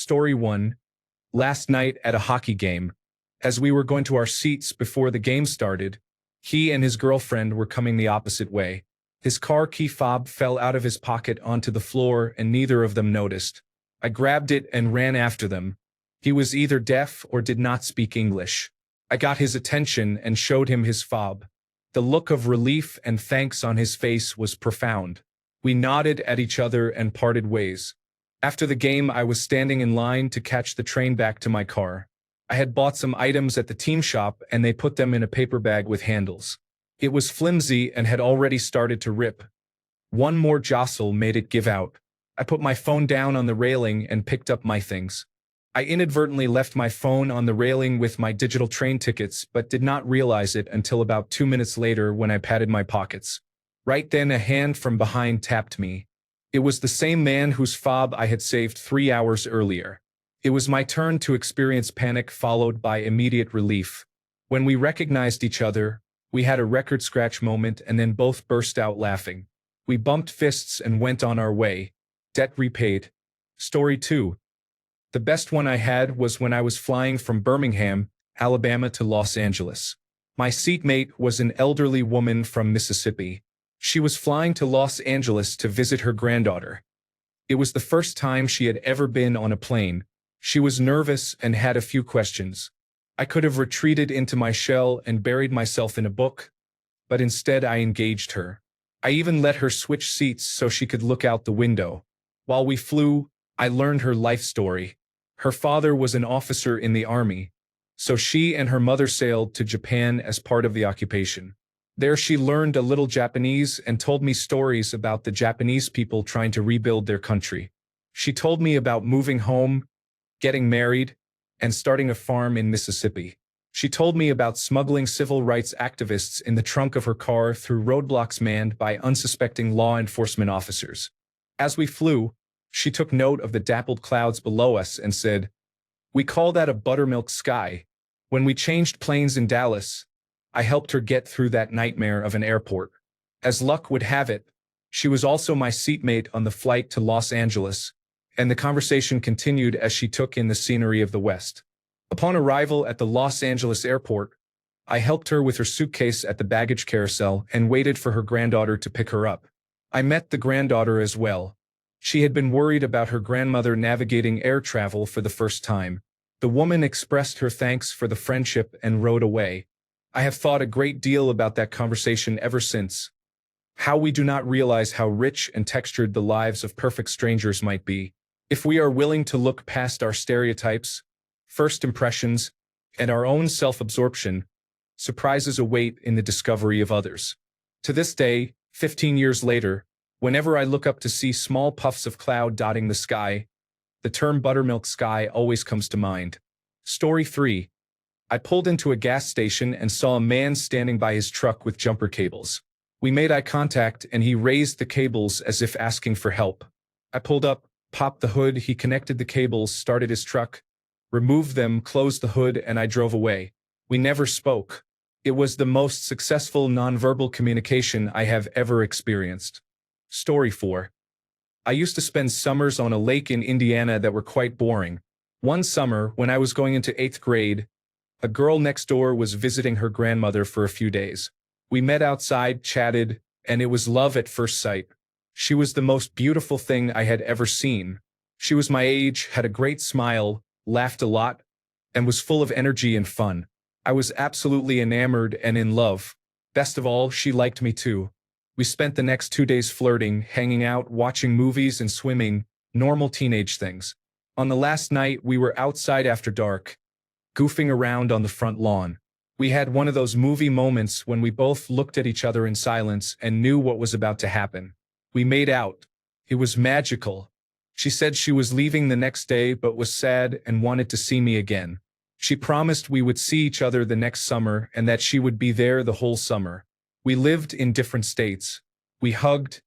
Story 1. Last night at a hockey game, as we were going to our seats before the game started, he and his girlfriend were coming the opposite way. His car key fob fell out of his pocket onto the floor and neither of them noticed. I grabbed it and ran after them. He was either deaf or did not speak English. I got his attention and showed him his fob. The look of relief and thanks on his face was profound. We nodded at each other and parted ways. After the game, I was standing in line to catch the train back to my car. I had bought some items at the team shop and they put them in a paper bag with handles. It was flimsy and had already started to rip. One more jostle made it give out. I put my phone down on the railing and picked up my things. I inadvertently left my phone on the railing with my digital train tickets but did not realize it until about 2 minutes later when I patted my pockets. Right then a hand from behind tapped me. It was the same man whose fob I had saved 3 hours earlier. It was my turn to experience panic followed by immediate relief. When we recognized each other, we had a record scratch moment and then both burst out laughing. We bumped fists and went on our way. Debt repaid. Story 2. The best one I had was when I was flying from Birmingham, Alabama to Los Angeles. My seatmate was an elderly woman from Mississippi. She was flying to Los Angeles to visit her granddaughter. It was the first time she had ever been on a plane. She was nervous and had a few questions. I could have retreated into my shell and buried myself in a book, but instead I engaged her. I even let her switch seats so she could look out the window. While we flew, I learned her life story. Her father was an officer in the army, so she and her mother sailed to Japan as part of the occupation. There she learned a little Japanese and told me stories about the Japanese people trying to rebuild their country. She told me about moving home, getting married, and starting a farm in Mississippi. She told me about smuggling civil rights activists in the trunk of her car through roadblocks manned by unsuspecting law enforcement officers. As we flew, she took note of the dappled clouds below us and said, "We call that a buttermilk sky." When we changed planes in Dallas, I helped her get through that nightmare of an airport. As luck would have it, she was also my seatmate on the flight to Los Angeles, and the conversation continued as she took in the scenery of the West. Upon arrival at the Los Angeles airport, I helped her with her suitcase at the baggage carousel and waited for her granddaughter to pick her up. I met the granddaughter as well. She had been worried about her grandmother navigating air travel for the first time. The woman expressed her thanks for the friendship and rode away. I have thought a great deal about that conversation ever since. How we do not realize how rich and textured the lives of perfect strangers might be, if we are willing to look past our stereotypes, first impressions, and our own self-absorption. Surprises await in the discovery of others. To this day, 15 years later, whenever I look up to see small puffs of cloud dotting the sky, the term buttermilk sky always comes to mind. Story 3. I pulled into a gas station and saw a man standing by his truck with jumper cables. We made eye contact and he raised the cables as if asking for help. I pulled up, popped the hood, he connected the cables, started his truck, removed them, closed the hood, and I drove away. We never spoke. It was the most successful nonverbal communication I have ever experienced. Story 4. I used to spend summers on a lake in Indiana that were quite boring. One summer, when I was going into 8th grade, a girl next door was visiting her grandmother for a few days. We met outside, chatted, and it was love at first sight. She was the most beautiful thing I had ever seen. She was my age, had a great smile, laughed a lot, and was full of energy and fun. I was absolutely enamored and in love. Best of all, she liked me too. We spent the next 2 days flirting, hanging out, watching movies and swimming, normal teenage things. On the last night, we were outside after dark, goofing around on the front lawn. We had one of those movie moments when we both looked at each other in silence and knew what was about to happen. We made out. It was magical. She said she was leaving the next day but was sad and wanted to see me again. She promised we would see each other the next summer and that she would be there the whole summer. We lived in different states. We hugged,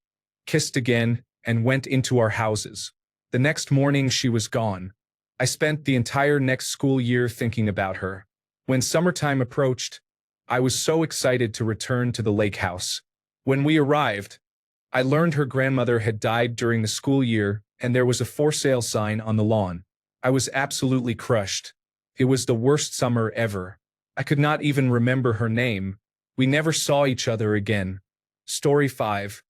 kissed again, and went into our houses. The next morning she was gone. I spent the entire next school year thinking about her. When summertime approached, I was so excited to return to the lake house. When we arrived, I learned her grandmother had died during the school year and there was a for sale sign on the lawn. I was absolutely crushed. It was the worst summer ever. I could not even remember her name. We never saw each other again. Story 5.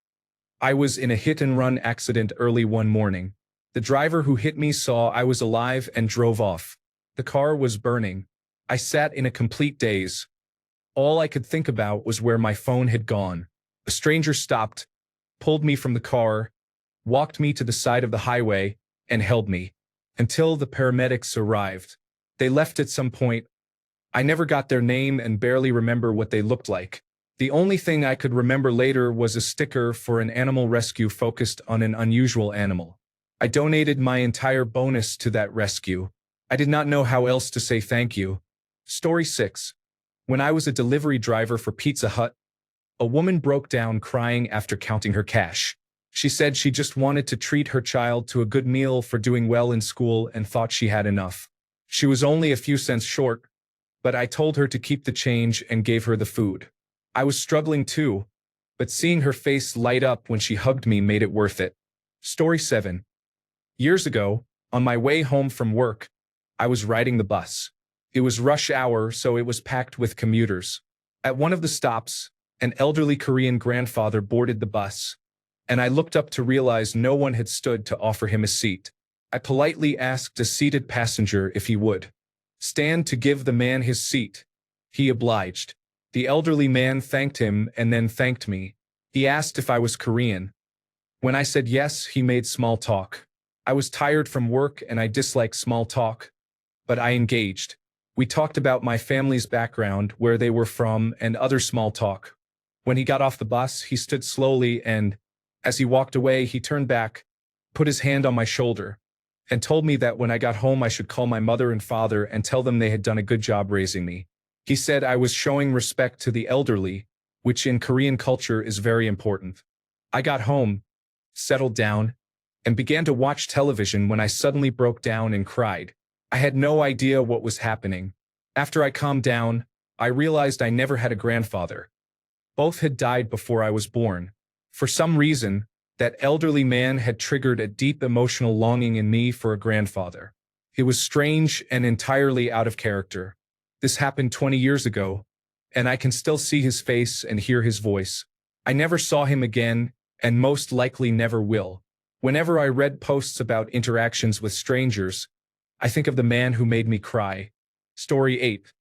I was in a hit-and-run accident early one morning. The driver who hit me saw I was alive and drove off. The car was burning. I sat in a complete daze. All I could think about was where my phone had gone. A stranger stopped, pulled me from the car, walked me to the side of the highway, and held me until the paramedics arrived. They left at some point. I never got their name and barely remember what they looked like. The only thing I could remember later was a sticker for an animal rescue focused on an unusual animal. I donated my entire bonus to that rescue. I did not know how else to say thank you. Story 6. When I was a delivery driver for Pizza Hut, a woman broke down crying after counting her cash. She said she just wanted to treat her child to a good meal for doing well in school and thought she had enough. She was only a few cents short, but I told her to keep the change and gave her the food. I was struggling too, but seeing her face light up when she hugged me made it worth it. Story 7. Years ago, on my way home from work, I was riding the bus. It was rush hour, so it was packed with commuters. At one of the stops, an elderly Korean grandfather boarded the bus, and I looked up to realize no one had stood to offer him a seat. I politely asked a seated passenger if he would stand to give the man his seat. He obliged. The elderly man thanked him and then thanked me. He asked if I was Korean. When I said yes, he made small talk. I was tired from work and I dislike small talk, but I engaged. We talked about my family's background, where they were from, and other small talk. When he got off the bus, he stood slowly and, as he walked away, he turned back, put his hand on my shoulder, and told me that when I got home I should call my mother and father and tell them they had done a good job raising me. He said I was showing respect to the elderly, which in Korean culture is very important. I got home, settled down, and began to watch television when I suddenly broke down and cried. I had no idea what was happening. After I calmed down, I realized I never had a grandfather. Both had died before I was born. For some reason, that elderly man had triggered a deep emotional longing in me for a grandfather. It was strange and entirely out of character. This happened 20 years ago, and I can still see his face and hear his voice. I never saw him again, and most likely never will. Whenever I read posts about interactions with strangers, I think of the man who made me cry. Story 8.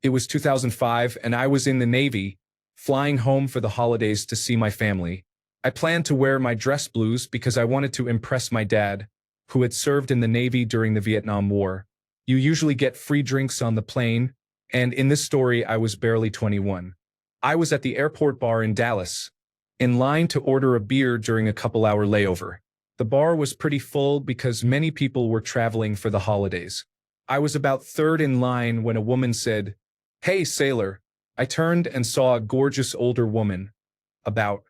It was 2005, and I was in the Navy, flying home for the holidays to see my family. I planned to wear my dress blues because I wanted to impress my dad, who had served in the Navy during the Vietnam War. You usually get free drinks on the plane, and in this story I was barely 21. I was at the airport bar in Dallas, in line to order a beer during a couple-hour layover. The bar was pretty full because many people were traveling for the holidays. I was about third in line when a woman said, "Hey, sailor." I turned and saw a gorgeous older woman, about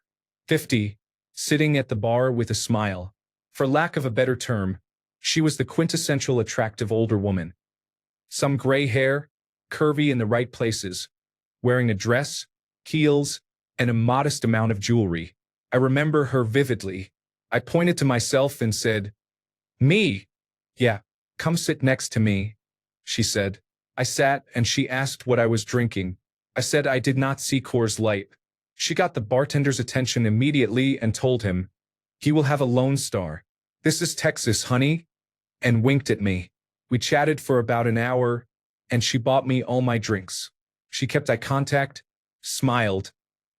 50, sitting at the bar with a smile. For lack of a better term, she was the quintessential attractive older woman. Some gray hair, curvy in the right places, wearing a dress, heels, and a modest amount of jewelry. I remember her vividly. I pointed to myself and said, "Me? Yeah, come sit next to me," she said. I sat and she asked what I was drinking. I said I did not see Coors Light. She got the bartender's attention immediately and told him, "He will have a Lone Star. This is Texas, honey," and winked at me. We chatted for about an hour, and she bought me all my drinks. She kept eye contact, smiled,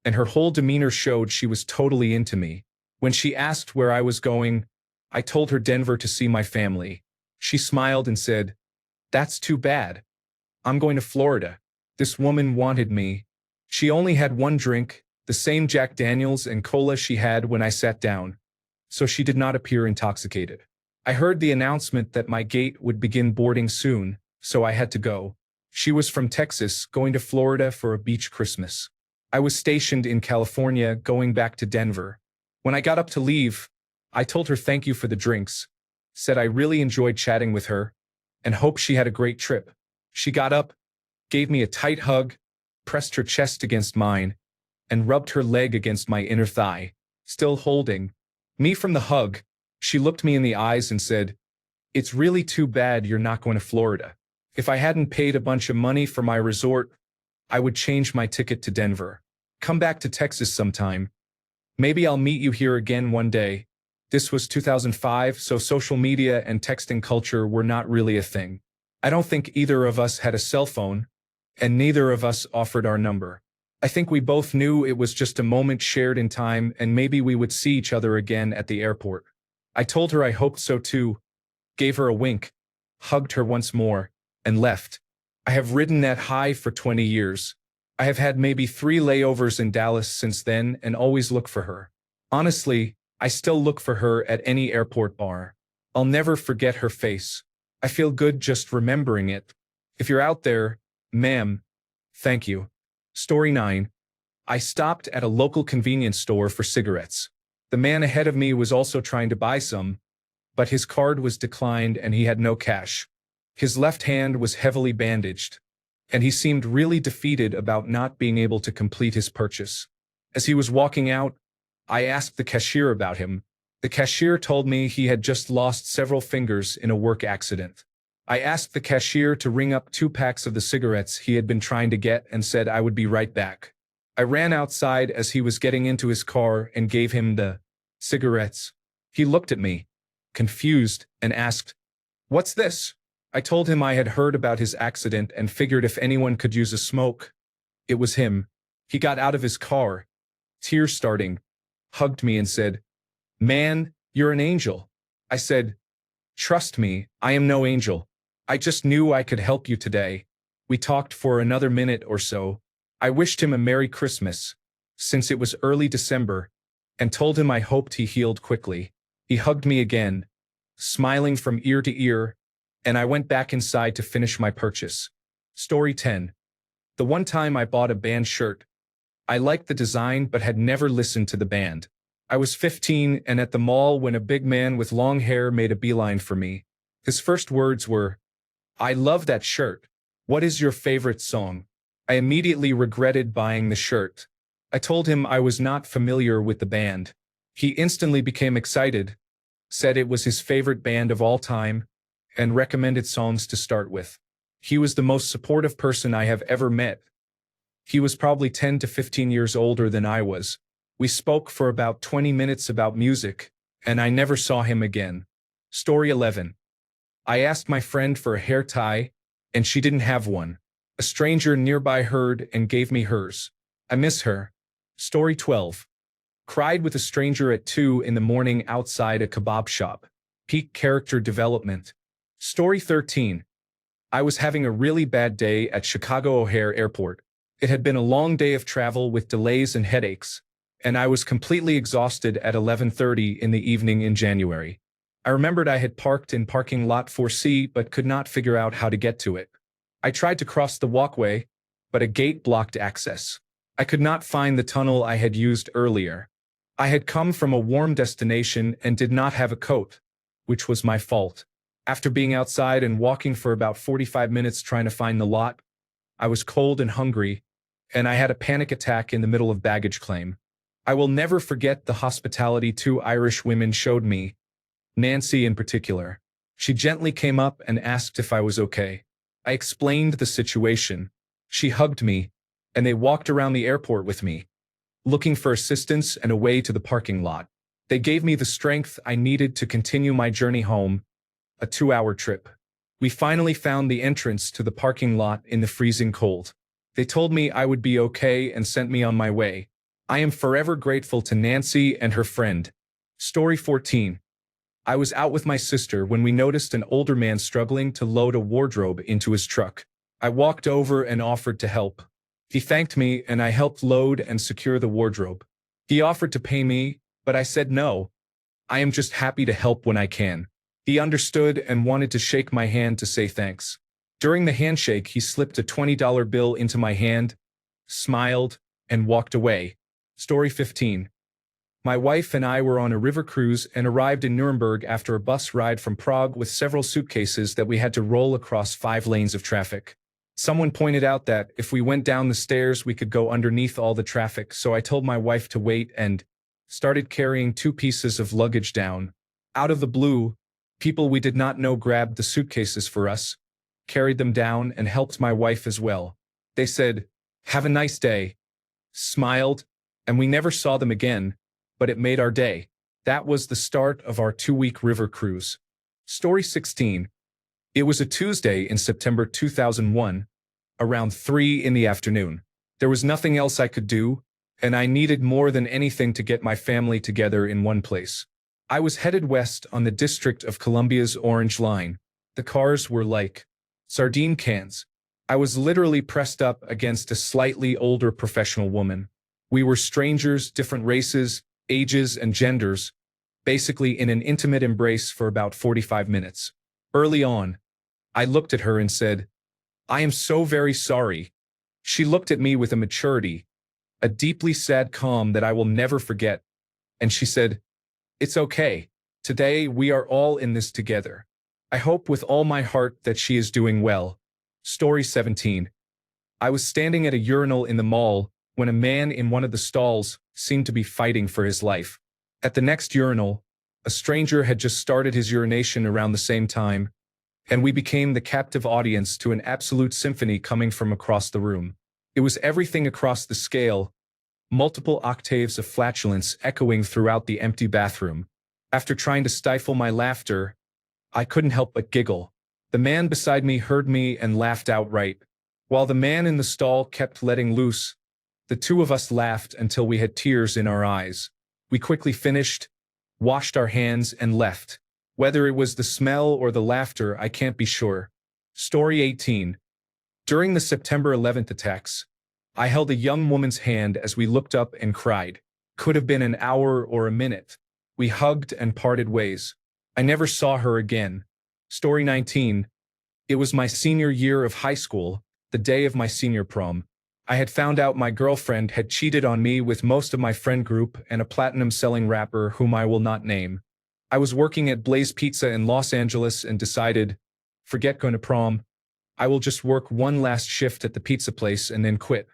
and her whole demeanor showed she was totally into me. When she asked where I was going, I told her Denver to see my family. She smiled and said, "That's too bad. I'm going to Florida." This woman wanted me. She only had one drink, the same Jack Daniels and cola she had when I sat down, so she did not appear intoxicated. I heard the announcement that my gate would begin boarding soon, so I had to go. She was from Texas, going to Florida for a beach Christmas. I was stationed in California, going back to Denver. When I got up to leave, I told her thank you for the drinks, said I really enjoyed chatting with her, and hoped she had a great trip. She got up, gave me a tight hug, pressed her chest against mine, and rubbed her leg against my inner thigh. Still holding me from the hug, she looked me in the eyes and said, It's really too bad you're not going to Florida. If I hadn't paid a bunch of money for my resort, I would change my ticket to Denver. Come back to Texas sometime. Maybe I'll meet you here again one day. This was 2005, so social media and texting culture were not really a thing. I don't think either of us had a cell phone, and neither of us offered our number. I think we both knew it was just a moment shared in time and maybe we would see each other again at the airport. I told her I hoped so too, gave her a wink, hugged her once more, and left. I have ridden that high for 20 years. I have had maybe 3 layovers in Dallas since then and always look for her. Honestly, I still look for her at any airport bar. I'll never forget her face. I feel good just remembering it. If you're out there, ma'am, thank you. Story 9. I stopped at a local convenience store for cigarettes. The man ahead of me was also trying to buy some, but his card was declined and he had no cash. His left hand was heavily bandaged, and he seemed really defeated about not being able to complete his purchase. As he was walking out, I asked the cashier about him. The cashier told me he had just lost several fingers in a work accident. I asked the cashier to ring up 2 packs of the cigarettes he had been trying to get and said I would be right back. I ran outside as he was getting into his car and gave him the cigarettes. He looked at me, confused, and asked, "What's this?" I told him I had heard about his accident and figured if anyone could use a smoke, it was him. He got out of his car, tears starting, hugged me and said, "Man, you're an angel." I said, "Trust me, I am no angel. I just knew I could help you today." We talked for another minute or so. I wished him a Merry Christmas, since it was early December, and told him I hoped he healed quickly. He hugged me again, smiling from ear to ear, and I went back inside to finish my purchase. Story 10. The one time I bought a band shirt. I liked the design but had never listened to the band. I was 15 and at the mall when a big man with long hair made a beeline for me. His first words were, "I love that shirt. What is your favorite song?" I immediately regretted buying the shirt. I told him I was not familiar with the band. He instantly became excited, said it was his favorite band of all time, and recommended songs to start with. He was the most supportive person I have ever met. He was probably 10 to 15 years older than I was. We spoke for about 20 minutes about music, and I never saw him again. Story 11. I asked my friend for a hair tie, and she didn't have one. A stranger nearby heard and gave me hers. I miss her. Story 12. Cried with a stranger at 2 in the morning outside a kebab shop. Peak character development. Story 13. I was having a really bad day at Chicago O'Hare Airport. It had been a long day of travel with delays and headaches, and I was completely exhausted at 11:30 in the evening in January. I remembered I had parked in parking lot 4C but could not figure out how to get to it. I tried to cross the walkway, but a gate blocked access. I could not find the tunnel I had used earlier. I had come from a warm destination and did not have a coat, which was my fault. After being outside and walking for about 45 minutes trying to find the lot, I was cold and hungry, and I had a panic attack in the middle of baggage claim. I will never forget the hospitality 2 Irish women showed me, Nancy in particular. She gently came up and asked if I was okay. I explained the situation. She hugged me, and they walked around the airport with me, looking for assistance and a way to the parking lot. They gave me the strength I needed to continue my journey home, a 2-hour trip. We finally found the entrance to the parking lot in the freezing cold. They told me I would be okay and sent me on my way. I am forever grateful to Nancy and her friend. Story 14. I was out with my sister when we noticed an older man struggling to load a wardrobe into his truck. I walked over and offered to help. He thanked me and I helped load and secure the wardrobe. He offered to pay me, but I said no. I am just happy to help when I can. He understood and wanted to shake my hand to say thanks. During the handshake, he slipped a $20 bill into my hand, smiled, and walked away. Story 15. My wife and I were on a river cruise and arrived in Nuremberg after a bus ride from Prague with several suitcases that we had to roll across 5 lanes of traffic. Someone pointed out that if we went down the stairs, we could go underneath all the traffic, so I told my wife to wait and started carrying 2 pieces of luggage down. Out of the blue, People we did not know grabbed the suitcases for us, carried them down, and helped my wife as well. They said, "Have a nice day," smiled, and we never saw them again, but it made our day. That was the start of our 2-week river cruise. Story 16. It was a Tuesday in September 2001, around 3 in the afternoon. There was nothing else I could do, and I needed more than anything to get my family together in one place. I was headed west on the District of Columbia's Orange Line. The cars were like sardine cans. I was literally pressed up against a slightly older professional woman. We were strangers, different races, ages, and genders, basically in an intimate embrace for about 45 minutes. Early on, I looked at her and said, "I am so very sorry." She looked at me with a maturity, a deeply sad calm that I will never forget, and she said, "It's okay. Today we are all in this together. I hope with all my heart that she is doing well." Story 17. I was standing at a urinal in the mall when a man in one of the stalls seemed to be fighting for his life. At the next urinal, a stranger had just started his urination around the same time, and we became the captive audience to an absolute symphony coming from across the room. It was everything across the scale, multiple octaves of flatulence echoing throughout the empty bathroom. After trying to stifle my laughter, I couldn't help but giggle. The man beside me heard me and laughed outright. While the man in the stall kept letting loose, the two of us laughed until we had tears in our eyes. We quickly finished, washed our hands, and left. Whether it was the smell or the laughter, I can't be sure. Story 18. During the September 11th attacks, I held a young woman's hand as we looked up and cried. Could have been an hour or a minute. We hugged and parted ways. I never saw her again. Story 19. It was my senior year of high school, the day of my senior prom. I had found out my girlfriend had cheated on me with most of my friend group and a platinum-selling rapper whom I will not name. I was working at Blaze Pizza in Los Angeles and decided, forget going to prom. I will just work one last shift at the pizza place and then quit.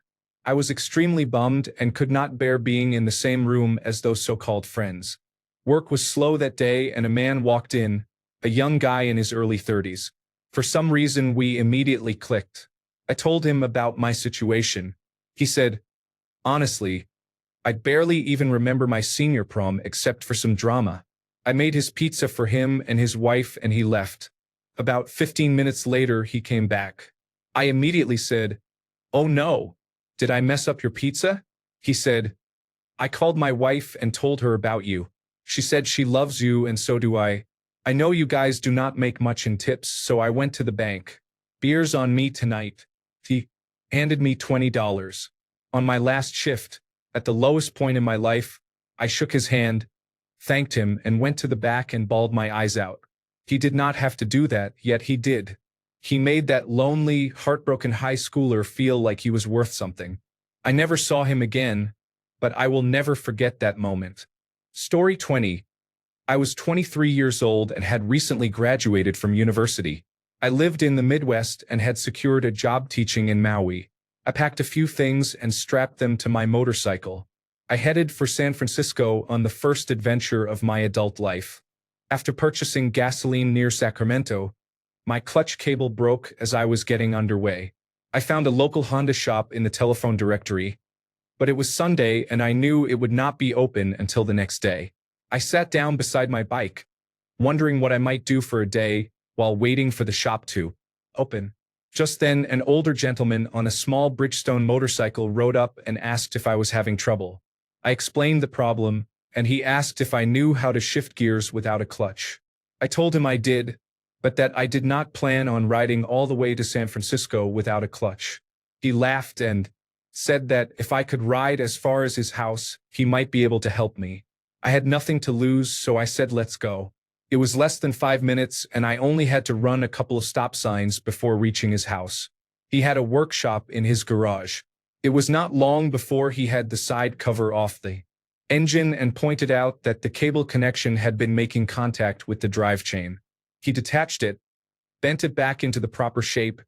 I was extremely bummed and could not bear being in the same room as those so-called friends. Work was slow that day and a man walked in, a young guy in his early 30s. For some reason, we immediately clicked. I told him about my situation. He said, "Honestly, I barely even remember my senior prom except for some drama." I made his pizza for him and his wife and he left. About 15 minutes later, he came back. I immediately said, "Oh no, did I mess up your pizza?" He said, "I called my wife and told her about you. She said she loves you and so do I. I know you guys do not make much in tips, so I went to the bank. Beers on me tonight." He handed me $20. On my last shift, at the lowest point in my life, I shook his hand, thanked him, and went to the back and bawled my eyes out. He did not have to do that, yet he did. He made that lonely, heartbroken high schooler feel like he was worth something. I never saw him again, but I will never forget that moment. Story 20. I was 23 years old and had recently graduated from university. I lived in the Midwest and had secured a job teaching in Maui. I packed a few things and strapped them to my motorcycle. I headed for San Francisco on the first adventure of my adult life. After purchasing gasoline near Sacramento, my clutch cable broke as I was getting underway. I found a local Honda shop in the telephone directory, but it was Sunday and I knew it would not be open until the next day. I sat down beside my bike, wondering what I might do for a day while waiting for the shop to open. Just then, an older gentleman on a small Bridgestone motorcycle rode up and asked if I was having trouble. I explained the problem, and he asked if I knew how to shift gears without a clutch. I told him I did, but that I did not plan on riding all the way to San Francisco without a clutch. He laughed and said that if I could ride as far as his house, he might be able to help me. I had nothing to lose, so I said let's go. It was less than 5 minutes, and I only had to run a couple of stop signs before reaching his house. He had a workshop in his garage. It was not long before he had the side cover off the engine and pointed out that the cable connection had been making contact with the drive chain. He detached it, bent it back into the proper shape,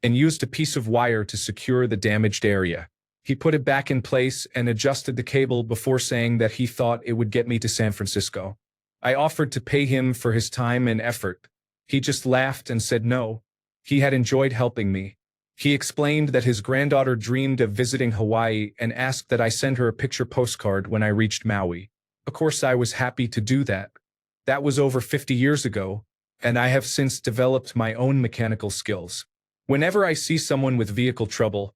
and used a piece of wire to secure the damaged area. He put it back in place and adjusted the cable before saying that he thought it would get me to San Francisco. I offered to pay him for his time and effort. He just laughed and said no. He had enjoyed helping me. He explained that his granddaughter dreamed of visiting Hawaii and asked that I send her a picture postcard when I reached Maui. Of course, I was happy to do that. That was over 50 years ago, and I have since developed my own mechanical skills. Whenever I see someone with vehicle trouble,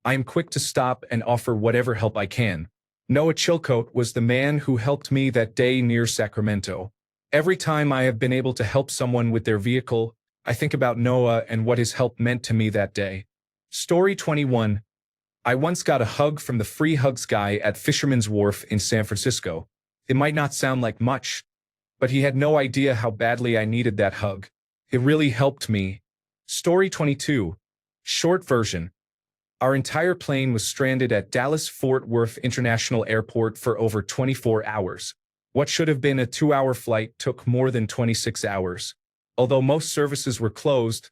I am quick to stop and offer whatever help I can. Noah Chilcote was the man who helped me that day near Sacramento. Every time I have been able to help someone with their vehicle, I think about Noah and what his help meant to me that day. Story 21. I once got a hug from the free hugs guy at Fisherman's Wharf in San Francisco. It might not sound like much, but he had no idea how badly I needed that hug. It really helped me. Story 22. Short version. Our entire plane was stranded at Dallas-Fort Worth International Airport for over 24 hours. What should have been a 2-hour flight took more than 26 hours. Although most services were closed,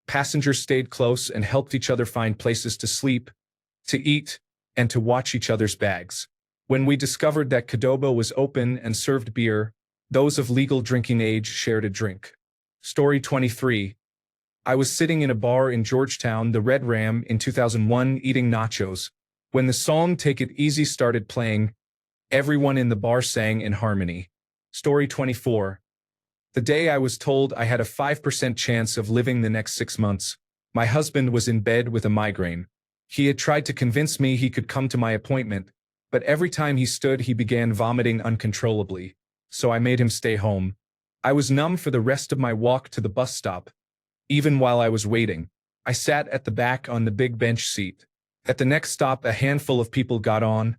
passengers stayed close and helped each other find places to sleep, to eat, and to watch each other's bags. When we discovered that Qdoba was open and served beer, those of legal drinking age shared a drink. Story 23. I was sitting in a bar in Georgetown, the Red Ram, in 2001 eating nachos. When the song Take It Easy started playing, everyone in the bar sang in harmony. Story 24. The day I was told I had a 5% chance of living the next 6 months, my husband was in bed with a migraine. He had tried to convince me he could come to my appointment, but every time he stood he began vomiting uncontrollably, so I made him stay home. I was numb for the rest of my walk to the bus stop. Even while I was waiting, I sat at the back on the big bench seat. At the next stop, a handful of people got on,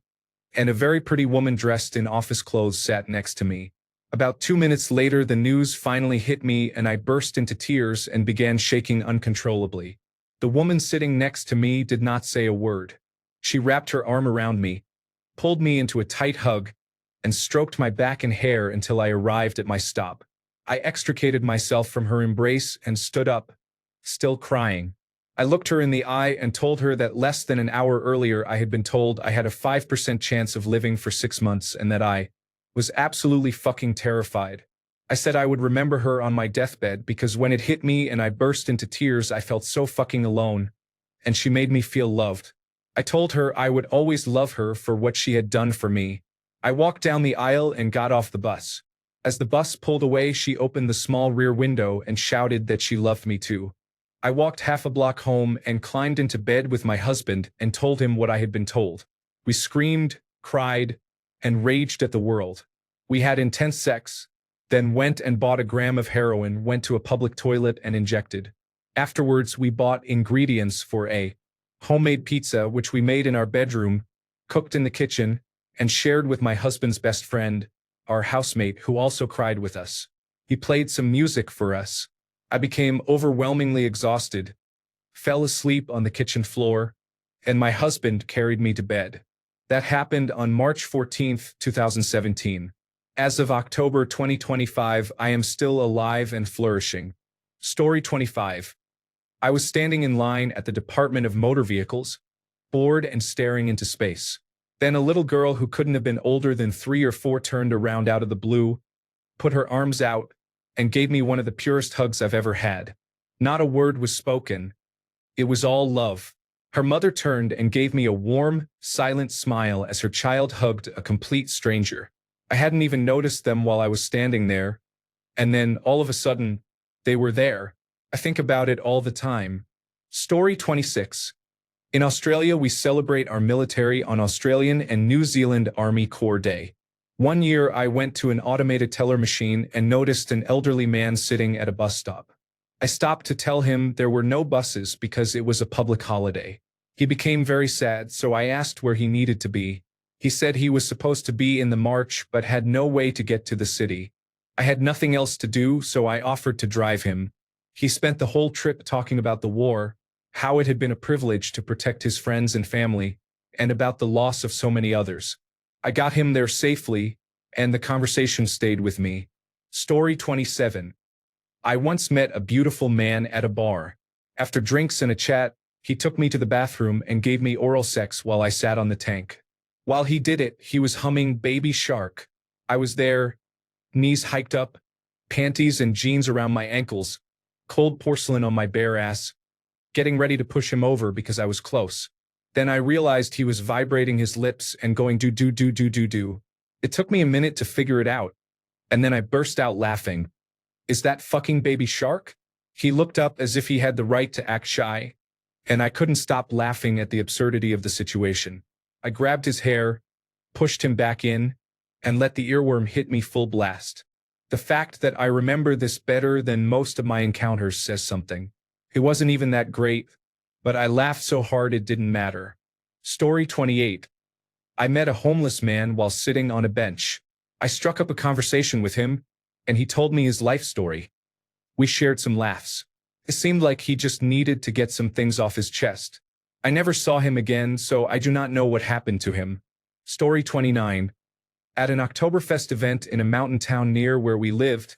and a very pretty woman dressed in office clothes sat next to me. About 2 minutes later, the news finally hit me and I burst into tears and began shaking uncontrollably. The woman sitting next to me did not say a word. She wrapped her arm around me, pulled me into a tight hug, and stroked my back and hair until I arrived at my stop. I extricated myself from her embrace and stood up, still crying. I looked her in the eye and told her that less than an hour earlier I had been told I had a 5% chance of living for 6 months and that I was absolutely fucking terrified. I said I would remember her on my deathbed because when it hit me and I burst into tears, I felt so fucking alone, and she made me feel loved. I told her I would always love her for what she had done for me. I walked down the aisle and got off the bus. As the bus pulled away, she opened the small rear window and shouted that she loved me too. I walked half a block home and climbed into bed with my husband and told him what I had been told. We screamed, cried, and raged at the world. We had intense sex, then went and bought a gram of heroin, went to a public toilet and injected. Afterwards, we bought ingredients for a homemade pizza, which we made in our bedroom, cooked in the kitchen, and shared with my husband's best friend, our housemate, who also cried with us. He played some music for us. I became overwhelmingly exhausted, fell asleep on the kitchen floor, and my husband carried me to bed. That happened on March 14, 2017. As of October 2025, I am still alive and flourishing. Story 25. I was standing in line at the Department of Motor Vehicles, bored and staring into space. Then a little girl who couldn't have been older than 3 or 4 turned around out of the blue, put her arms out, and gave me one of the purest hugs I've ever had. Not a word was spoken. It was all love. Her mother turned and gave me a warm, silent smile as her child hugged a complete stranger. I hadn't even noticed them while I was standing there, and then, all of a sudden, they were there. I think about it all the time. Story 26. In Australia, we celebrate our military on Australian and New Zealand Army Corps Day. One year, I went to an automated teller machine and noticed an elderly man sitting at a bus stop. I stopped to tell him there were no buses because it was a public holiday. He became very sad, so I asked where he needed to be. He said he was supposed to be in the march but had no way to get to the city. I had nothing else to do, so I offered to drive him. He spent the whole trip talking about the war, how it had been a privilege to protect his friends and family, and about the loss of so many others. I got him there safely, and the conversation stayed with me. Story 27. I once met a beautiful man at a bar. After drinks and a chat, he took me to the bathroom and gave me oral sex while I sat on the tank. While he did it, he was humming Baby Shark. I was there, knees hiked up, panties and jeans around my ankles, cold porcelain on my bare ass, getting ready to push him over because I was close. Then I realized he was vibrating his lips and going do do do do do do. It took me a minute to figure it out, and then I burst out laughing. Is that fucking Baby Shark? He looked up as if he had the right to act shy, and I couldn't stop laughing at the absurdity of the situation. I grabbed his hair, pushed him back in, and let the earworm hit me full blast. The fact that I remember this better than most of my encounters says something. It wasn't even that great, but I laughed so hard it didn't matter. Story 28. I met a homeless man while sitting on a bench. I struck up a conversation with him, and he told me his life story. We shared some laughs. It seemed like he just needed to get some things off his chest. I never saw him again, so I do not know what happened to him. Story 29. At an Oktoberfest event in a mountain town near where we lived,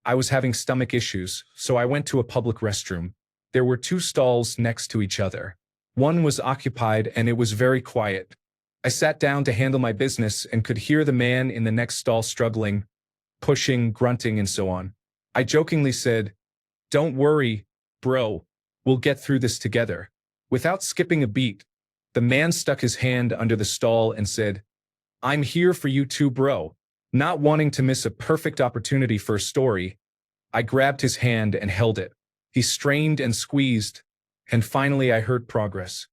I was having stomach issues, so I went to a public restroom. There were two stalls next to each other. One was occupied and it was very quiet. I sat down to handle my business and could hear the man in the next stall struggling, pushing, grunting, and so on. I jokingly said, "Don't worry, bro. We'll get through this together." Without skipping a beat, the man stuck his hand under the stall and said, "I'm here for you too, bro." Not wanting to miss a perfect opportunity for a story, I grabbed his hand and held it. He strained and squeezed, and finally I heard progress.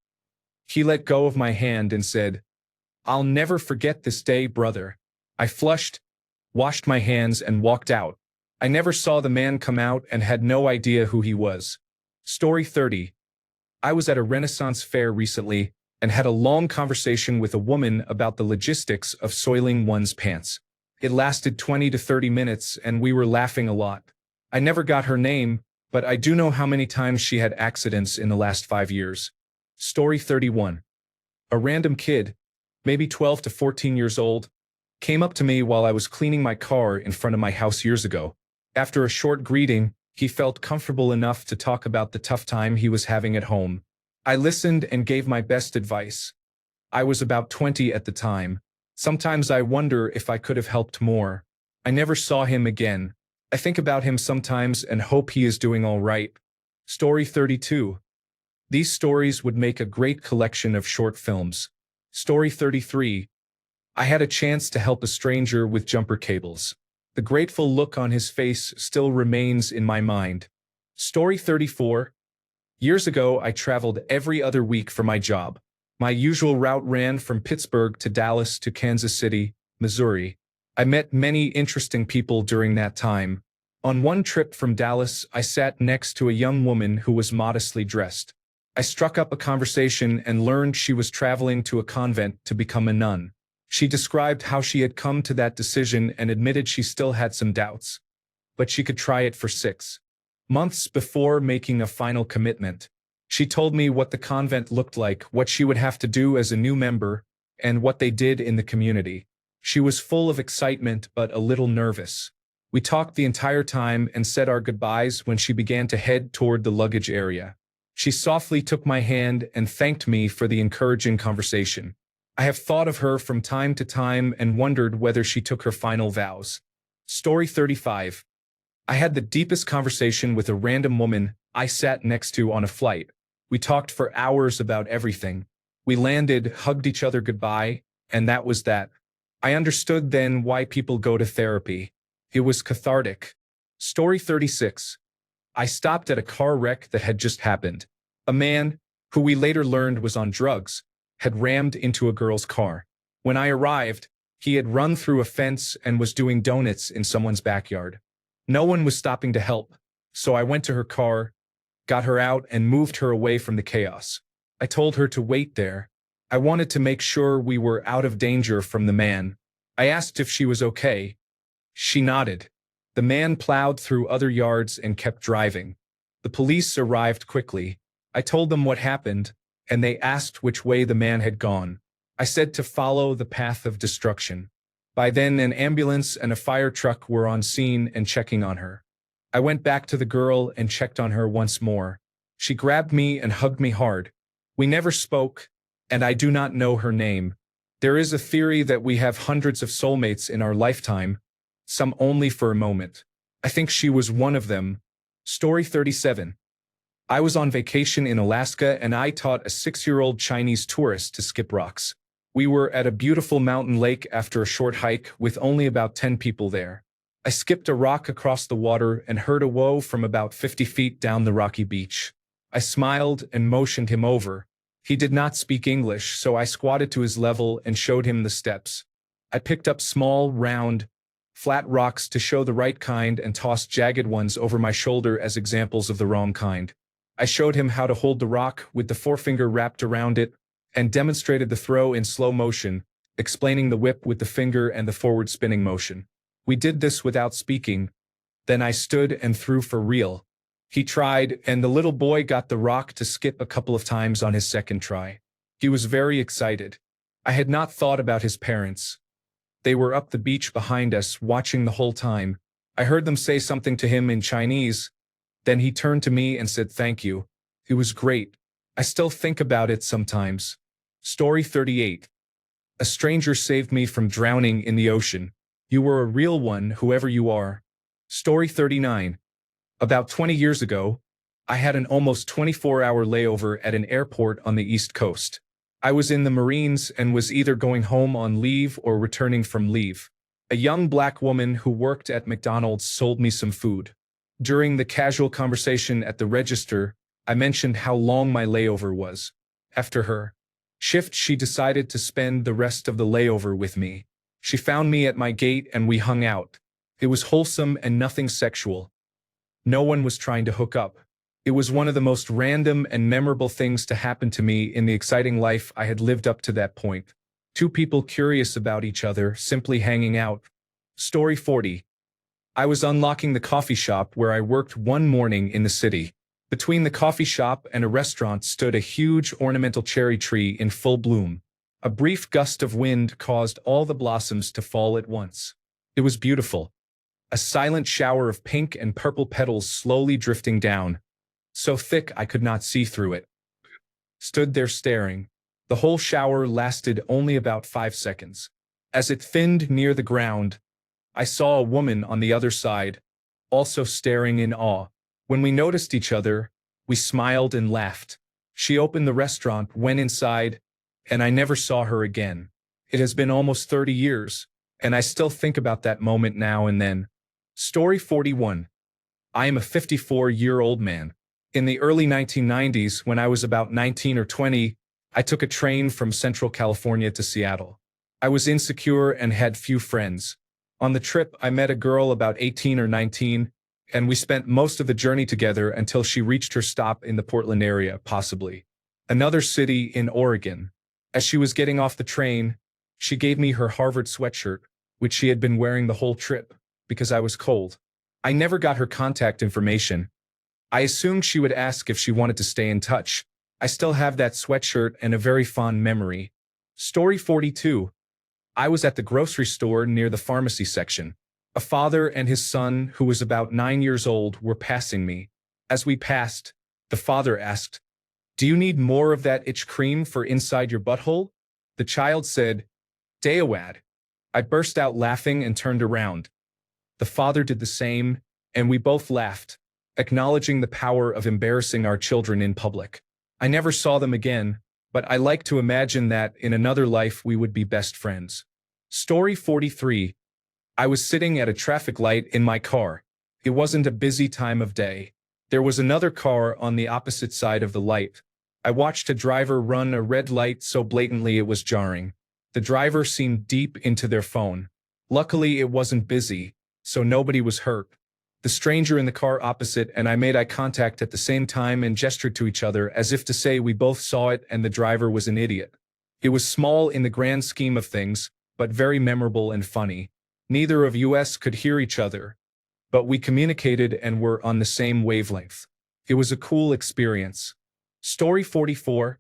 He let go of my hand and said, "I'll never forget this day, brother." I flushed, washed my hands, and walked out. I never saw the man come out and had no idea who he was. Story 30. I was at a Renaissance fair recently and had a long conversation with a woman about the logistics of soiling one's pants. It lasted 20 to 30 minutes and we were laughing a lot. I never got her name, but I do know how many times she had accidents in the last 5 years. Story 31. A random kid, maybe 12 to 14 years old, came up to me while I was cleaning my car in front of my house years ago. After a short greeting, he felt comfortable enough to talk about the tough time he was having at home. I listened and gave my best advice. I was about 20 at the time. Sometimes I wonder if I could have helped more. I never saw him again. I think about him sometimes and hope he is doing all right. Story 32. These stories would make a great collection of short films. Story 33. I had a chance to help a stranger with jumper cables. The grateful look on his face still remains in my mind. Story 34. Years ago, I traveled every other week for my job. My usual route ran from Pittsburgh to Dallas to Kansas City, Missouri. I met many interesting people during that time. On one trip from Dallas, I sat next to a young woman who was modestly dressed. I struck up a conversation and learned she was traveling to a convent to become a nun. She described how she had come to that decision and admitted she still had some doubts, but she could try it for 6 months before making a final commitment. She told me what the convent looked like, what she would have to do as a new member, and what they did in the community. She was full of excitement but a little nervous. We talked the entire time and said our goodbyes when she began to head toward the luggage area. She softly took my hand and thanked me for the encouraging conversation. I have thought of her from time to time and wondered whether she took her final vows. Story 35. I had the deepest conversation with a random woman I sat next to on a flight. We talked for hours about everything. We landed, hugged each other goodbye, and that was that. I understood then why people go to therapy. It was cathartic. Story 36. I stopped at a car wreck that had just happened. A man, who we later learned was on drugs, had rammed into a girl's car. When I arrived, he had run through a fence and was doing donuts in someone's backyard. No one was stopping to help, so I went to her car, got her out, and moved her away from the chaos. I told her to wait there. I wanted to make sure we were out of danger from the man. I asked if she was okay. She nodded. The man plowed through other yards and kept driving. The police arrived quickly. I told them what happened, and they asked which way the man had gone. I said to follow the path of destruction. By then, an ambulance and a fire truck were on scene and checking on her. I went back to the girl and checked on her once more. She grabbed me and hugged me hard. We never spoke, and I do not know her name. There is a theory that we have hundreds of soulmates in our lifetime, some only for a moment. I think she was one of them. Story 37. I was on vacation in Alaska and I taught a 6-year-old Chinese tourist to skip rocks. We were at a beautiful mountain lake after a short hike with only about 10 people there. I skipped a rock across the water and heard a whoa from about 50 feet down the rocky beach. I smiled and motioned him over. He did not speak English, so I squatted to his level and showed him the steps. I picked up small, round, flat rocks to show the right kind and tossed jagged ones over my shoulder as examples of the wrong kind. I showed him how to hold the rock with the forefinger wrapped around it and demonstrated the throw in slow motion, explaining the whip with the finger and the forward spinning motion. We did this without speaking. Then I stood and threw for real. He tried, and the little boy got the rock to skip a couple of times on his second try. He was very excited. I had not thought about his parents. They were up the beach behind us, watching the whole time. I heard them say something to him in Chinese. Then he turned to me and said thank you. It was great. I still think about it sometimes. Story 38. A stranger saved me from drowning in the ocean. You were a real one, whoever you are. Story 39. About 20 years ago, I had an almost 24-hour layover at an airport on the East Coast. I was in the Marines and was either going home on leave or returning from leave. A young black woman who worked at McDonald's sold me some food. During the casual conversation at the register, I mentioned how long my layover was. After her shift, she decided to spend the rest of the layover with me. She found me at my gate and we hung out. It was wholesome and nothing sexual. No one was trying to hook up. It was one of the most random and memorable things to happen to me in the exciting life I had lived up to that point. Two people curious about each other, simply hanging out. Story 40. I was unlocking the coffee shop where I worked one morning in the city. Between the coffee shop and a restaurant stood a huge ornamental cherry tree in full bloom. A brief gust of wind caused all the blossoms to fall at once. It was beautiful. A silent shower of pink and purple petals slowly drifting down, so thick I could not see through it. Stood there staring. The whole shower lasted only about 5 seconds. As it thinned near the ground, I saw a woman on the other side, also staring in awe. When we noticed each other, we smiled and laughed. She opened the restaurant, went inside, and I never saw her again. It has been almost 30 years, and I still think about that moment now and then. Story 41. I am a 54-year-old man. In the early 1990s, when I was about 19 or 20, I took a train from Central California to Seattle. I was insecure and had few friends. On the trip, I met a girl about 18 or 19, and we spent most of the journey together until she reached her stop in the Portland area, possibly another city in Oregon. As she was getting off the train, she gave me her Harvard sweatshirt, which she had been wearing the whole trip, because I was cold. I never got her contact information. I assumed she would ask if she wanted to stay in touch. I still have that sweatshirt and a very fond memory. Story 42. I was at the grocery store near the pharmacy section. A father and his son, who was about 9 years old, were passing me. As we passed, the father asked, "Do you need more of that itch cream for inside your butthole?" The child said, "Dayawad." I burst out laughing and turned around. The father did the same, and we both laughed, acknowledging the power of embarrassing our children in public. I never saw them again, but I like to imagine that in another life we would be best friends. Story 43. I was sitting at a traffic light in my car. It wasn't a busy time of day. There was another car on the opposite side of the light. I watched a driver run a red light so blatantly it was jarring. The driver seemed deep into their phone. Luckily, it wasn't busy, so nobody was hurt. The stranger in the car opposite and I made eye contact at the same time and gestured to each other as if to say we both saw it and the driver was an idiot. It was small in the grand scheme of things, but very memorable and funny. Neither of us could hear each other, but we communicated and were on the same wavelength. It was a cool experience. Story 44.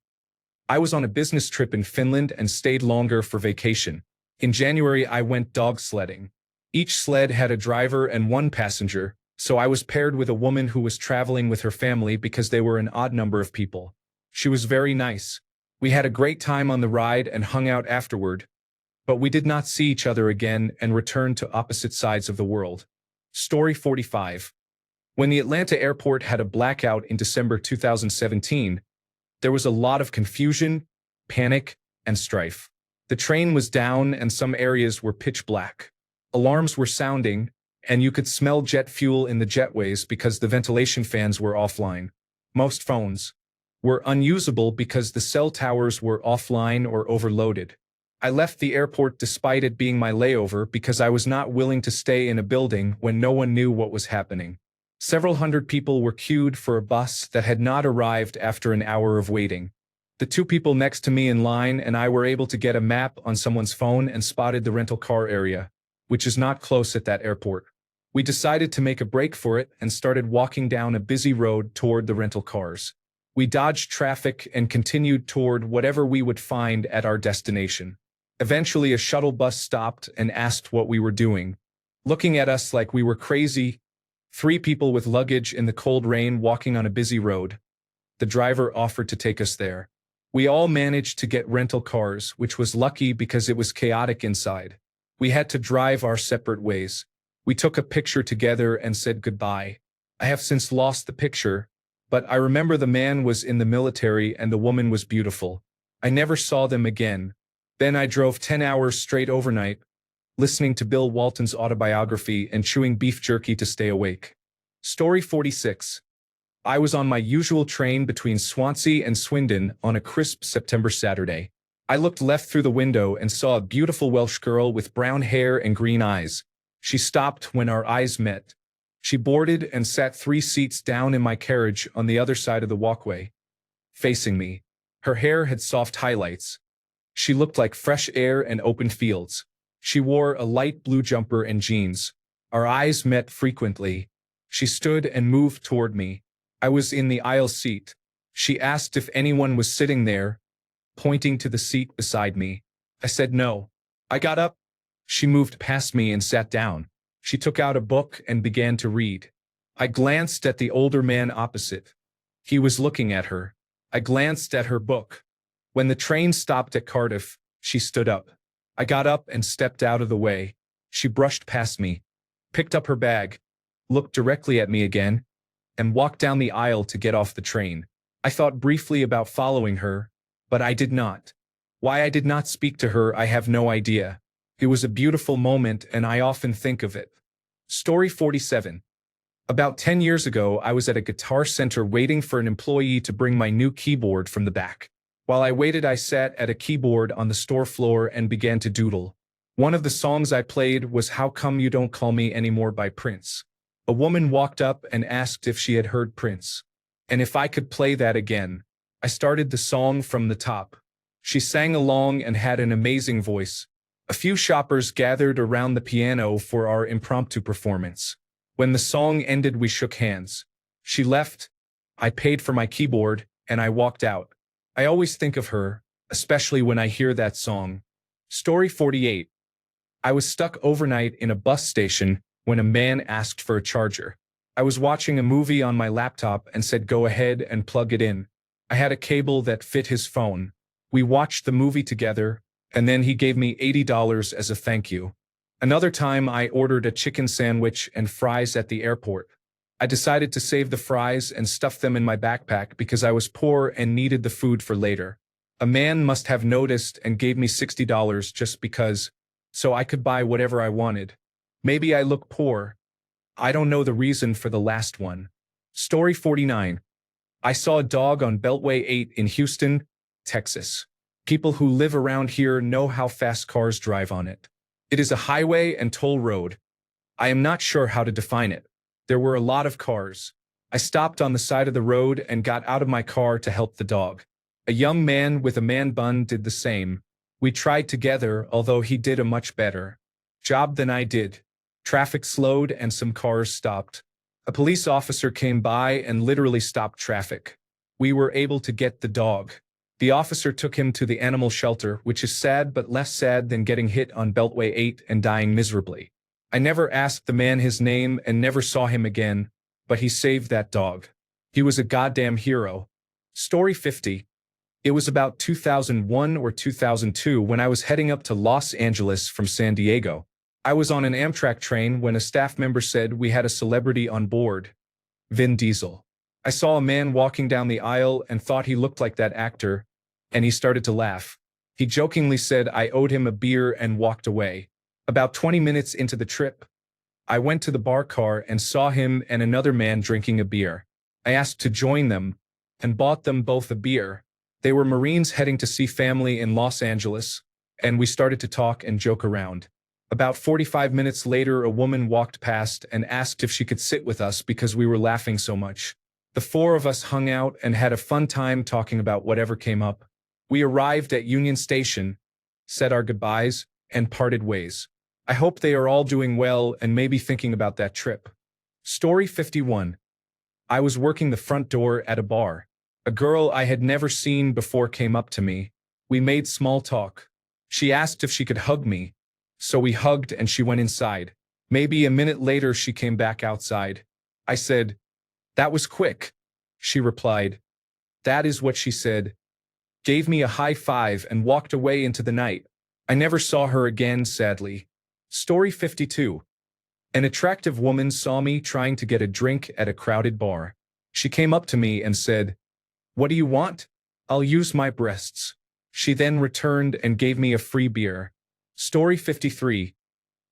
I was on a business trip in Finland and stayed longer for vacation. In January, I went dog sledding. Each sled had a driver and one passenger, so I was paired with a woman who was traveling with her family because they were an odd number of people. She was very nice. We had a great time on the ride and hung out afterward. but we did not see each other again and returned to opposite sides of the world. Story 45. When the Atlanta airport had a blackout in December 2017, there was a lot of confusion, panic, and strife. The train was down and some areas were pitch black. Alarms were sounding, and you could smell jet fuel in the jetways because the ventilation fans were offline. Most phones were unusable because the cell towers were offline or overloaded. I left the airport despite it being my layover because I was not willing to stay in a building when no one knew what was happening. Several hundred people were queued for a bus that had not arrived after an hour of waiting. The two people next to me in line and I were able to get a map on someone's phone and spotted the rental car area, which is not close at that airport. We decided to make a break for it and started walking down a busy road toward the rental cars. We dodged traffic and continued toward whatever we would find at our destination. Eventually, a shuttle bus stopped and asked what we were doing. Looking at us like we were crazy, 3 people with luggage in the cold rain walking on a busy road. The driver offered to take us there. We all managed to get rental cars, which was lucky because it was chaotic inside. We had to drive our separate ways. We took a picture together and said goodbye. I have since lost the picture, but I remember the man was in the military and the woman was beautiful. I never saw them again. Then I drove 10 hours straight overnight, listening to Bill Walton's autobiography and chewing beef jerky to stay awake. Story 46. I was on my usual train between Swansea and Swindon on a crisp September Saturday. I looked left through the window and saw a beautiful Welsh girl with brown hair and green eyes. She stopped when our eyes met. She boarded and sat 3 seats down in my carriage on the other side of the walkway, facing me. Her hair had soft highlights. She looked like fresh air and open fields. She wore a light blue jumper and jeans. Our eyes met frequently. She stood and moved toward me. I was in the aisle seat. She asked if anyone was sitting there, pointing to the seat beside me. I said no. I got up. She moved past me and sat down. She took out a book and began to read. I glanced at the older man opposite. He was looking at her. I glanced at her book. When the train stopped at Cardiff, she stood up. I got up and stepped out of the way. She brushed past me, picked up her bag, looked directly at me again, and walked down the aisle to get off the train. I thought briefly about following her, but I did not. Why I did not speak to her, I have no idea. It was a beautiful moment and I often think of it. Story 47. About 10 years ago, I was at a guitar center waiting for an employee to bring my new keyboard from the back. While I waited, I sat at a keyboard on the store floor and began to doodle. One of the songs I played was How Come You Don't Call Me Anymore by Prince. A woman walked up and asked if she had heard Prince, and if I could play that again. I started the song from the top. She sang along and had an amazing voice. A few shoppers gathered around the piano for our impromptu performance. When the song ended, we shook hands. She left, I paid for my keyboard, and I walked out. I always think of her, especially when I hear that song. Story 48. I was stuck overnight in a bus station when a man asked for a charger. I was watching a movie on my laptop and said go ahead and plug it in. I had a cable that fit his phone. We watched the movie together, and then he gave me $80 as a thank you. Another time I ordered a chicken sandwich and fries at the airport. I decided to save the fries and stuff them in my backpack because I was poor and needed the food for later. A man must have noticed and gave me $60 just because, so I could buy whatever I wanted. Maybe I look poor. I don't know the reason for the last one. Story 49. I saw a dog on Beltway 8 in Houston, Texas. People who live around here know how fast cars drive on it. It is a highway and toll road. I am not sure how to define it. There were a lot of cars. I stopped on the side of the road and got out of my car to help the dog. A young man with a man bun did the same. We tried together, although he did a much better job than I did. Traffic slowed and some cars stopped. A police officer came by and literally stopped traffic. We were able to get the dog. The officer took him to the animal shelter, which is sad but less sad than getting hit on Beltway 8 and dying miserably. I never asked the man his name and never saw him again, but he saved that dog. He was a goddamn hero. Story 50. It was about 2001 or 2002 when I was heading up to Los Angeles from San Diego. I was on an Amtrak train when a staff member said we had a celebrity on board, Vin Diesel. I saw a man walking down the aisle and thought he looked like that actor, and he started to laugh. He jokingly said I owed him a beer and walked away. About 20 minutes into the trip, I went to the bar car and saw him and another man drinking a beer. I asked to join them and bought them both a beer. They were Marines heading to see family in Los Angeles, and we started to talk and joke around. About 45 minutes later, a woman walked past and asked if she could sit with us because we were laughing so much. The four of us hung out and had a fun time talking about whatever came up. We arrived at Union Station, said our goodbyes, and parted ways. I hope they are all doing well and maybe thinking about that trip. Story 51. I was working the front door at a bar. A girl I had never seen before came up to me. We made small talk. She asked if she could hug me, so we hugged and she went inside. Maybe a minute later she came back outside. I said, "That was quick." She replied, "That is what she said," gave me a high five and walked away into the night. I never saw her again, sadly. Story 52. An attractive woman saw me trying to get a drink at a crowded bar. She came up to me and said, "What do you want?" "I'll use my breasts." She then returned and gave me a free beer. Story 53.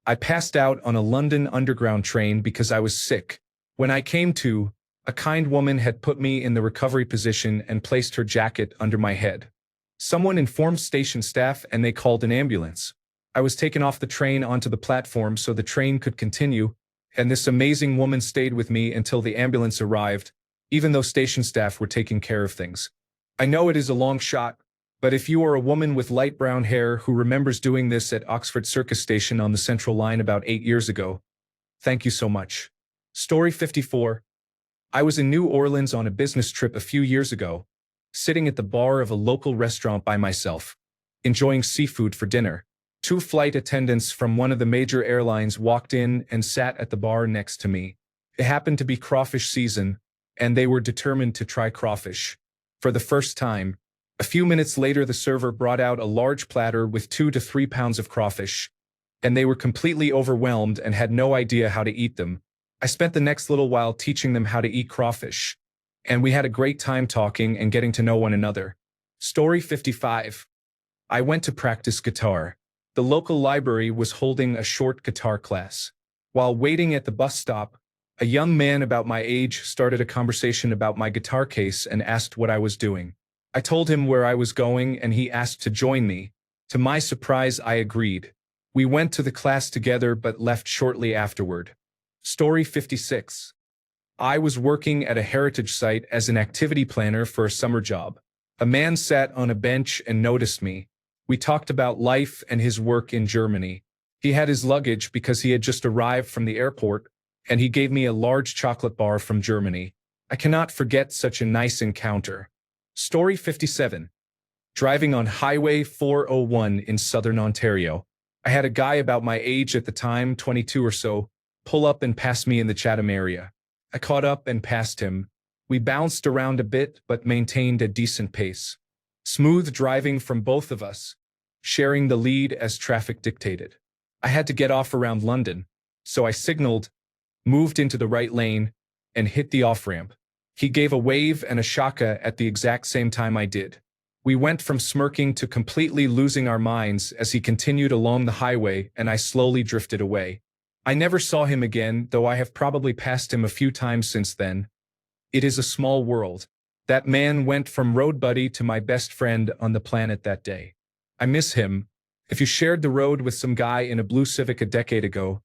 I passed out on a London Underground train because I was sick. When I came to, a kind woman had put me in the recovery position and placed her jacket under my head. Someone informed station staff and they called an ambulance. I was taken off the train onto the platform so the train could continue, and this amazing woman stayed with me until the ambulance arrived, even though station staff were taking care of things. I know it is a long shot, but if you are a woman with light brown hair who remembers doing this at Oxford Circus Station on the Central Line about 8 years ago, thank you so much. Story 54. I was in New Orleans on a business trip a few years ago, sitting at the bar of a local restaurant by myself, enjoying seafood for dinner. 2 flight attendants from one of the major airlines walked in and sat at the bar next to me. It happened to be crawfish season, and they were determined to try crawfish for the first time. A few minutes later, the server brought out a large platter with 2 to 3 pounds of crawfish, and they were completely overwhelmed and had no idea how to eat them. I spent the next little while teaching them how to eat crawfish, and we had a great time talking and getting to know one another. Story 55. I went to practice guitar. The local library was holding a short guitar class. While waiting at the bus stop, a young man about my age started a conversation about my guitar case and asked what I was doing. I told him where I was going and he asked to join me. To my surprise, I agreed. We went to the class together but left shortly afterward. Story 56. I was working at a heritage site as an activity planner for a summer job. A man sat on a bench and noticed me. We talked about life and his work in Germany. He had his luggage because he had just arrived from the airport, and he gave me a large chocolate bar from Germany. I cannot forget such a nice encounter. Story 57. Driving on Highway 401 in southern Ontario. I had a guy about my age at the time, 22 or so, pull up and pass me in the Chatham area. I caught up and passed him. We bounced around a bit but maintained a decent pace. Smooth driving from both of us, sharing the lead as traffic dictated. I had to get off around London, so I signaled, moved into the right lane, and hit the off-ramp. He gave a wave and a shaka at the exact same time I did. We went from smirking to completely losing our minds as he continued along the highway and I slowly drifted away. I never saw him again, though I have probably passed him a few times since then. It is a small world. That man went from road buddy to my best friend on the planet that day. I miss him. If you shared the road with some guy in a blue Civic a decade ago,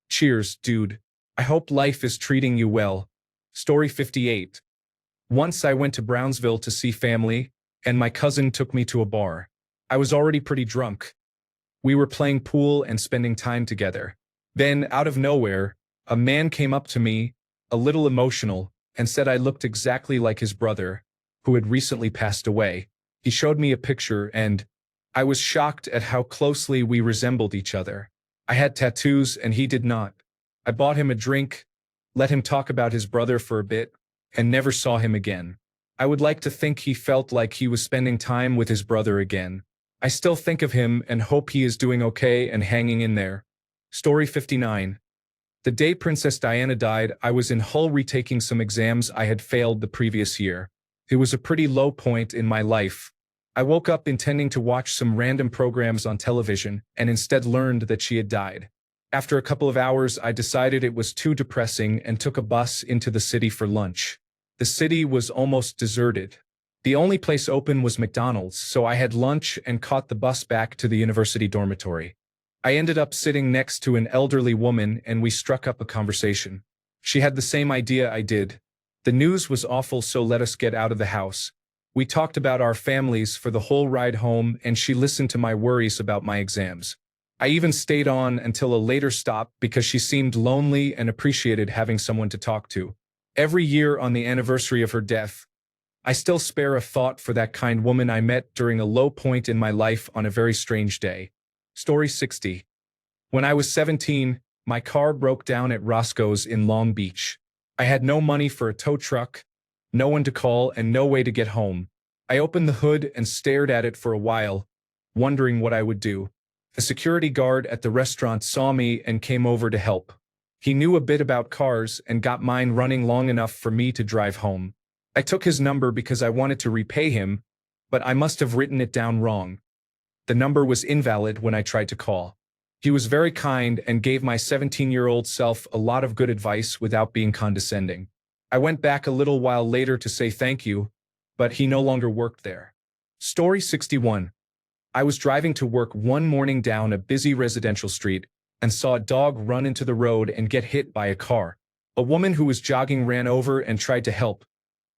cheers, dude. I hope life is treating you well. Story 58. Once I went to Brownsville to see family, and my cousin took me to a bar. I was already pretty drunk. We were playing pool and spending time together. Then, out of nowhere, a man came up to me, a little emotional, and said I looked exactly like his brother, who had recently passed away. He showed me a picture and I was shocked at how closely we resembled each other. I had tattoos and he did not. I bought him a drink, let him talk about his brother for a bit, and never saw him again. I would like to think he felt like he was spending time with his brother again. I still think of him and hope he is doing okay and hanging in there. Story 59. The day Princess Diana died, I was in Hull retaking some exams I had failed the previous year. It was a pretty low point in my life. I woke up intending to watch some random programs on television and instead learned that she had died. After a couple of hours, I decided it was too depressing and took a bus into the city for lunch. The city was almost deserted. The only place open was McDonald's, so I had lunch and caught the bus back to the university dormitory. I ended up sitting next to an elderly woman and we struck up a conversation. She had the same idea I did. The news was awful, so let us get out of the house. We talked about our families for the whole ride home and she listened to my worries about my exams. I even stayed on until a later stop because she seemed lonely and appreciated having someone to talk to. Every year on the anniversary of her death, I still spare a thought for that kind woman I met during a low point in my life on a very strange day. Story 60. When I was 17, my car broke down at Roscoe's in Long Beach. I had no money for a tow truck, no one to call, and no way to get home. I opened the hood and stared at it for a while, wondering what I would do. A security guard at the restaurant saw me and came over to help. He knew a bit about cars and got mine running long enough for me to drive home. I took his number because I wanted to repay him, but I must have written it down wrong. The number was invalid when I tried to call. He was very kind and gave my 17-year-old self a lot of good advice without being condescending. I went back a little while later to say thank you, but he no longer worked there. Story 61. I was driving to work one morning down a busy residential street and saw a dog run into the road and get hit by a car. A woman who was jogging ran over and tried to help,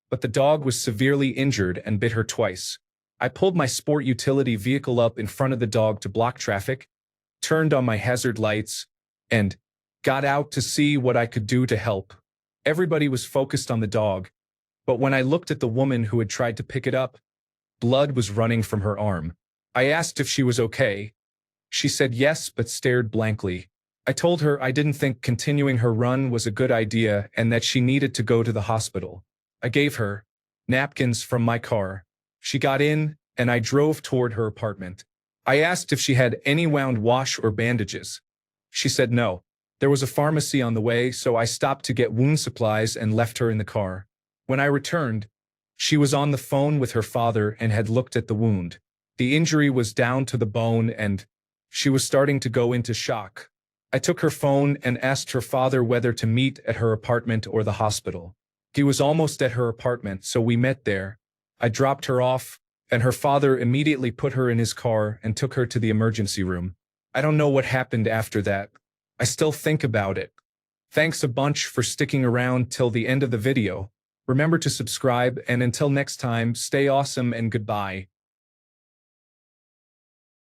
but the dog was severely injured and bit her twice. I pulled my sport utility vehicle up in front of the dog to block traffic, turned on my hazard lights, and got out to see what I could do to help. Everybody was focused on the dog, but when I looked at the woman who had tried to pick it up, blood was running from her arm. I asked if she was okay. She said yes, but stared blankly. I told her I didn't think continuing her run was a good idea and that she needed to go to the hospital. I gave her napkins from my car. She got in, and I drove toward her apartment. I asked if she had any wound wash or bandages. She said no. There was a pharmacy on the way, so I stopped to get wound supplies and left her in the car. When I returned, she was on the phone with her father and had looked at the wound. The injury was down to the bone and she was starting to go into shock. I took her phone and asked her father whether to meet at her apartment or the hospital. He was almost at her apartment, so we met there. I dropped her off, and her father immediately put her in his car and took her to the emergency room. I don't know what happened after that. I still think about it. Thanks a bunch for sticking around till the end of the video. Remember to subscribe, and until next time, stay awesome and goodbye.